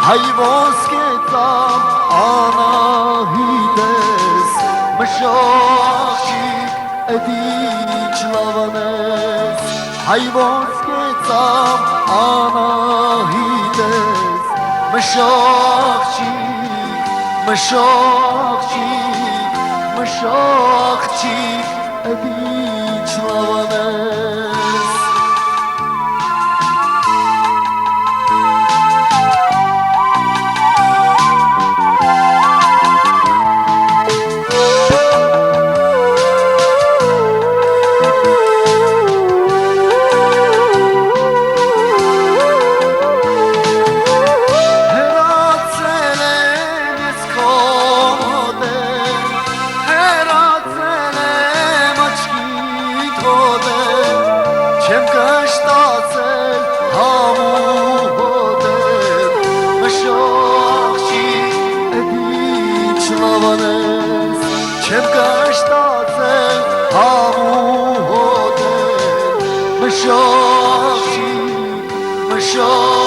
հայ ոսկեծամ անահիտես մշախչիկ էդիչ լավանես հայ ոսկեծամ անահիտես մշախչիկ մշախչիկ մշախչիկ էդիչ լավանես Չեմ կշտացել համու հոտեր մշախչիկ էդիչ լավանես Չեմ կշտացել համու հոտեր մշախչիկ մշախչիկ